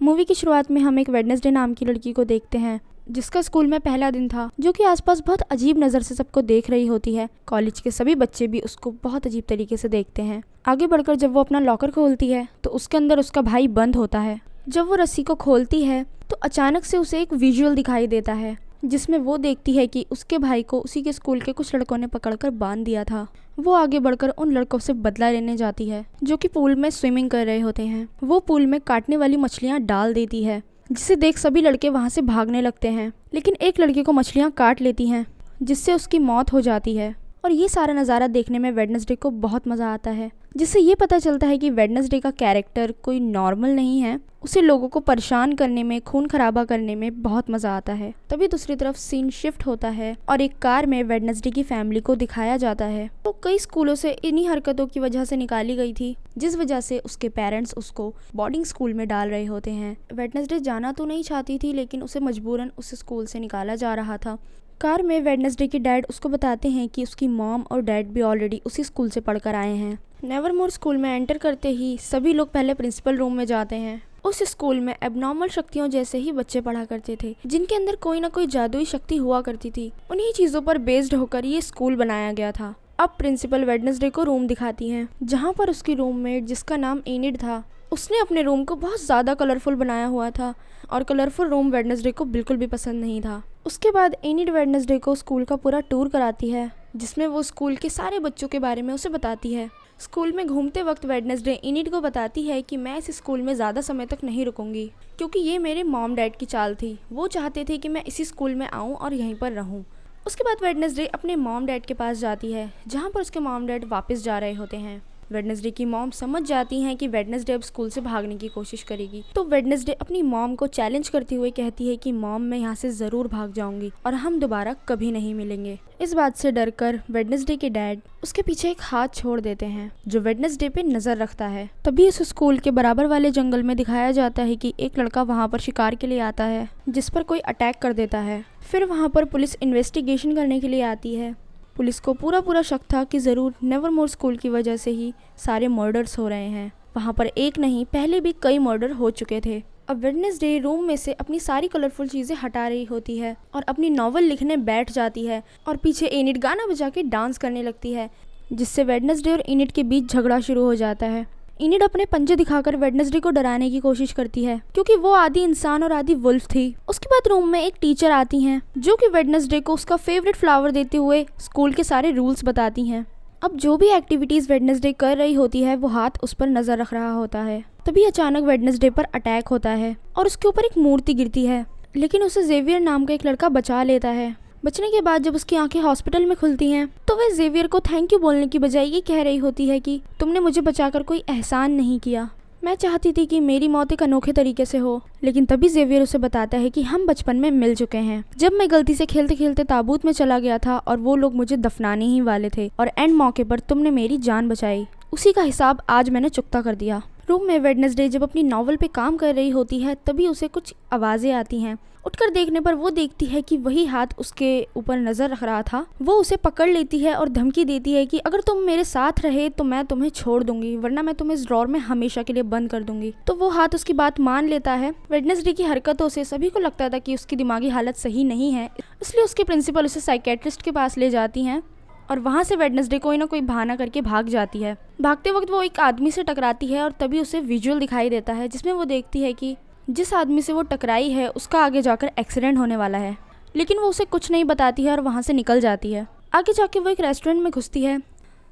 Movie की शुरुआत में हम एक वेडनेसडे नाम की लड़की को देखते हैं जिसका स्कूल में पहला दिन था, जो कि आसपास बहुत अजीब नज़र से सबको देख रही होती है। कॉलेज के सभी बच्चे भी उसको बहुत अजीब तरीके से देखते हैं। आगे बढ़कर जब वो अपना लॉकर खोलती है तो उसके अंदर उसका भाई बंद होता है। जब वो रस्सी को खोलती है तो अचानक से उसे एक विजुअल दिखाई देता है जिसमें वो देखती है कि उसके भाई को उसी के स्कूल के कुछ लड़कों ने पकड़कर बांध दिया था। वो आगे बढ़कर उन लड़कों से बदला लेने जाती है जो कि पूल में स्विमिंग कर रहे होते हैं। वो पूल में काटने वाली मछलियाँ डाल देती है जिसे देख सभी लड़के वहाँ से भागने लगते हैं, लेकिन एक लड़के को मछलियाँ काट लेती हैं जिससे उसकी मौत हो जाती है। और ये सारा नज़ारा देखने में वेडनेसडे को बहुत मज़ा आता है, जिससे ये पता चलता है कि वेडनेसडे का कैरेक्टर कोई नॉर्मल नहीं है। उसे लोगों को परेशान करने में, खून खराबा करने में बहुत मज़ा आता है। तभी दूसरी तरफ सीन शिफ्ट होता है और एक कार में वेडनेसडे की फैमिली को दिखाया जाता है। वो कई स्कूलों से इन्हीं हरकतों की वजह से निकाली गई थी, जिस वजह से उसके पेरेंट्स उसको बोर्डिंग स्कूल में डाल रहे होते हैं। वेडनेसडे जाना तो नहीं चाहती थी, लेकिन उसे मजबूरन उस स्कूल से निकाला जा रहा था। कार में वेडनेसडे के डैड उसको बताते हैं कि उसकी मॉम और डैड भी ऑलरेडी उसी स्कूल से पढ़कर आए हैं। नेवरमोर स्कूल में एंटर करते ही सभी लोग पहले प्रिंसिपल रूम में जाते हैं। उस स्कूल में एबनॉर्मल शक्तियों जैसे ही बच्चे पढ़ा करते थे, जिनके अंदर कोई ना कोई जादुई शक्ति हुआ करती थी। उन्हीं चीज़ों पर बेस्ड होकर ये स्कूल बनाया गया था। अब प्रिंसिपल वेडनेसडे को रूम दिखाती हैं, जहाँ पर उसकी रूममेट जिसका नाम एनिड था, उसने अपने रूम को बहुत ज़्यादा कलरफुल बनाया हुआ था और कलरफुल रूम वेडनेसडे को बिल्कुल भी पसंद नहीं था। उसके बाद एनिड वेडनेसडे को स्कूल का पूरा टूर कराती है, जिसमें वो स्कूल के सारे बच्चों के बारे में उसे बताती है। स्कूल में घूमते वक्त वेडनेसडे एनिड को बताती है कि मैं इस स्कूल में ज़्यादा समय तक नहीं रुकूंगी, क्योंकि ये मेरे मॉम डैड की चाल थी। वो चाहते थे कि मैं इसी स्कूल में आऊँ और यहीं पर रहूँ। उसके बाद वेडनेसडे अपने मॉम डैड के पास जाती है, जहाँ पर उसके मॉम डैड वापस जा रहे होते हैं। वेडनेसडे की मॉम समझ जाती हैं कि वेडनेसडे अब स्कूल से भागने की कोशिश करेगी, तो वेडनेसडे अपनी मॉम को चैलेंज करते हुए कहती है कि मॉम, मैं यहाँ से ज़रूर भाग जाऊंगी और हम दोबारा कभी नहीं मिलेंगे। इस बात से डरकर वेडनेसडे के डैड उसके पीछे एक हाथ छोड़ देते हैं जो वेडनेसडे पे नज़र रखता है। तभी उस स्कूल के बराबर वाले जंगल में दिखाया जाता है कि एक लड़का वहाँ पर शिकार के लिए आता है, जिस पर कोई अटैक कर देता है। फिर वहाँ पर पुलिस इन्वेस्टिगेशन करने के लिए आती है। पुलिस को पूरा शक था कि ज़रूर नेवरमोर स्कूल की वजह से ही सारे मर्डर्स हो रहे हैं। वहाँ पर एक नहीं, पहले भी कई मर्डर हो चुके थे। अब वेडनेसडे रूम में से अपनी सारी कलरफुल चीज़ें हटा रही होती है और अपनी नॉवल लिखने बैठ जाती है और पीछे एनिड गाना बजा के डांस करने लगती है, जिससे वेडनेसडे और एनिड के बीच झगड़ा शुरू हो जाता है। एनिड अपने पंजे दिखाकर वेडनेसडे को डराने की कोशिश करती है, क्योंकि वो आधी इंसान और आधी वुल्फ थी। उसके बाद रूम में एक टीचर आती हैं जो कि वेडनेसडे को उसका फेवरेट फ्लावर देते हुए स्कूल के सारे रूल्स बताती हैं। अब जो भी एक्टिविटीज़ वेडनेसडे कर रही होती है, वो हाथ उस पर नज़र रख रहा होता है। तभी अचानक वेडनेसडे पर अटैक होता है और उसके ऊपर एक मूर्ति गिरती है, लेकिन उसे जेवियर नाम का एक लड़का बचा लेता है। बचने के बाद जब उसकी आंखें हॉस्पिटल में खुलती हैं तो वह जेवियर को थैंक यू बोलने की बजाय ये कह रही होती है कि तुमने मुझे बचाकर कोई एहसान नहीं किया। मैं चाहती थी कि मेरी मौत एक अनोखे तरीके से हो, लेकिन तभी जेवियर उसे बताता है कि हम बचपन में मिल चुके हैं, जब मैं गलती से खेलते खेलते ताबूत में चला गया था और वो लोग मुझे दफनाने ही वाले थे और एंड मौके पर तुमने मेरी जान बचाई। उसी का हिसाब आज मैंने चुकता कर दिया। रूम में वेडनेसडे जब अपनी नॉवल पे काम कर रही होती है, तभी उसे कुछ आवाज़ें आती हैं। उठकर देखने पर वो देखती है कि वही हाथ उसके ऊपर नज़र रख रहा था। वो उसे पकड़ लेती है और धमकी देती है कि अगर तुम मेरे साथ रहे तो मैं तुम्हें छोड़ दूंगी, वरना मैं तुम्हें इस ड्रॉर में हमेशा के लिए बंद कर दूंगी। तो वो हाथ उसकी बात मान लेता है। वेडनेसडे की हरकतों से सभी को लगता था कि उसकी दिमागी हालत सही नहीं है, इसलिए उसके प्रिंसिपल उसे साइकेट्रिस्ट के पास ले जाती हैं और वहाँ से वेडनेसडे कोई ना कोई बहाना करके भाग जाती है। भागते वक्त वो एक आदमी से टकराती है और तभी उसे विजुअल दिखाई देता है, जिसमें वो देखती है कि जिस आदमी से वो टकराई है उसका आगे जाकर एक्सीडेंट होने वाला है, लेकिन वो उसे कुछ नहीं बताती है और वहाँ से निकल जाती है। आगे जाके वो एक रेस्टोरेंट में घुसती है,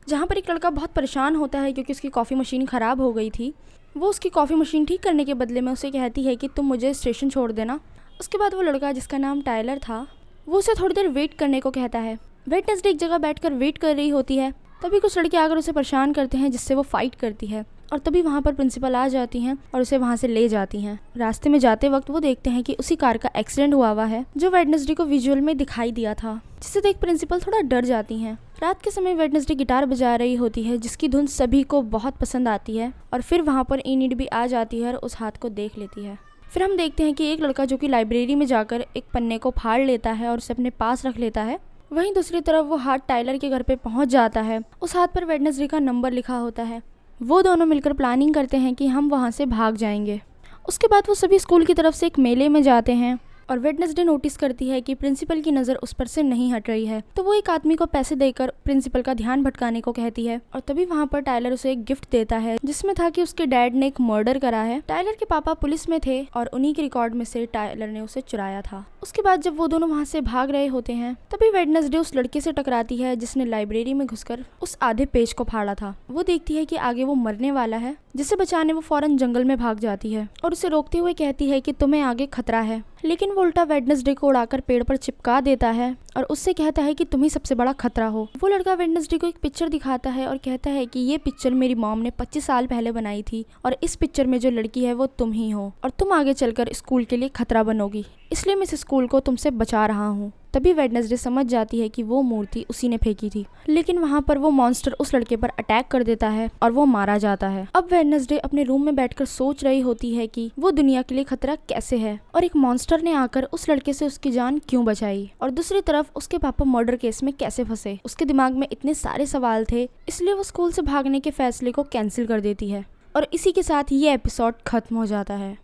जहाँ पर एक लड़का बहुत परेशान होता है क्योंकि उसकी कॉफ़ी मशीन ख़राब हो गई थी। वो उसकी कॉफ़ी मशीन ठीक करने के बदले में उसे कहती है कि तुम मुझे स्टेशन छोड़ देना। उसके बाद वो लड़का, जिसका नाम टायलर था, वो उसे थोड़ी देर वेट करने को कहता है। वेडनेसडे एक जगह बैठकर वेट कर रही होती है, तभी कुछ लड़के आकर उसे परेशान करते हैं, जिससे वो फाइट करती है और तभी वहाँ पर प्रिंसिपल आ जाती हैं और उसे वहाँ से ले जाती हैं। रास्ते में जाते वक्त वो देखते हैं कि उसी कार का एक्सीडेंट हुआ है जो वेडनेसडे को विजुअल में दिखाई दिया था, जिसे देख प्रिंसिपल थोड़ा डर जाती हैं। रात के समय वेडनेसडे गिटार बजा रही होती है, जिसकी धुन सभी को बहुत पसंद आती है और फिर वहाँ पर एनिड भी आ जाती है और उस हाथ को देख लेती है। फिर हम देखते हैं कि एक लड़का जो कि लाइब्रेरी में जाकर एक पन्ने को फाड़ लेता है और उसे अपने पास रख लेता है। वहीं दूसरी तरफ वो हाथ टायलर के घर पे पहुंच जाता है। उस हाथ पर वेडनेसडे का नंबर लिखा होता है। वो दोनों मिलकर प्लानिंग करते हैं कि हम वहाँ से भाग जाएंगे उसके बाद वो सभी स्कूल की तरफ से एक मेले में जाते हैं और वेडनेसडे नोटिस करती है कि प्रिंसिपल की नज़र उस पर से नहीं हट रही है, तो वो एक आदमी को पैसे देकर प्रिंसिपल का ध्यान भटकाने को कहती है। और तभी वहाँ पर टाइलर उसे एक गिफ्ट देता है जिसमें था कि उसके डैड ने एक मर्डर करा है। टाइलर के पापा पुलिस में थे और उन्हीं के रिकॉर्ड में से टाइलर ने उसे चुराया था। उसके बाद जब वो दोनों वहाँ से भाग रहे होते हैं तभी वेडनेसडे उस लड़के से टकराती है जिसने लाइब्रेरी में घुसकर उस आधे पेज को फाड़ा था। वो देखती है कि आगे वो मरने वाला है, जिसे बचाने वो फौरन जंगल में भाग जाती है और उसे रोकते हुए कहती है कि तुम्हें आगे खतरा है, लेकिन वो उल्टा वेडनेसडे को उड़ाकर पेड़ पर चिपका देता है और उससे कहता है कि तुम ही सबसे बड़ा खतरा हो। वो लड़का वेडनेसडे को एक पिक्चर दिखाता है और कहता है कि ये पिक्चर मेरी मॉम ने 25 साल पहले बनाई थी और इस पिक्चर में जो लड़की है वो तुम ही हो और तुम आगे चलकर स्कूल के लिए खतरा बनोगी, इसलिए मैं इस स्कूल को तुमसे बचा रहा हूँ। तभी वेडनेसडे समझ जाती है कि वो मूर्ति उसी ने फेंकी थी, लेकिन वहाँ पर वो मॉन्स्टर उस लड़के पर अटैक कर देता है और वो मारा जाता है। अब वेडनेसडे अपने रूम में बैठकर सोच रही होती है कि वो दुनिया के लिए खतरा कैसे है और एक मॉन्स्टर ने आकर उस लड़के से उसकी जान क्यों बचाई, और दूसरी तरफ उसके पापा मर्डर केस में कैसे फंसे। उसके दिमाग में इतने सारे सवाल थे, इसलिए वो स्कूल से भागने के फैसले को कैंसिल कर देती है। और इसी के साथ ये एपिसोड खत्म हो जाता है।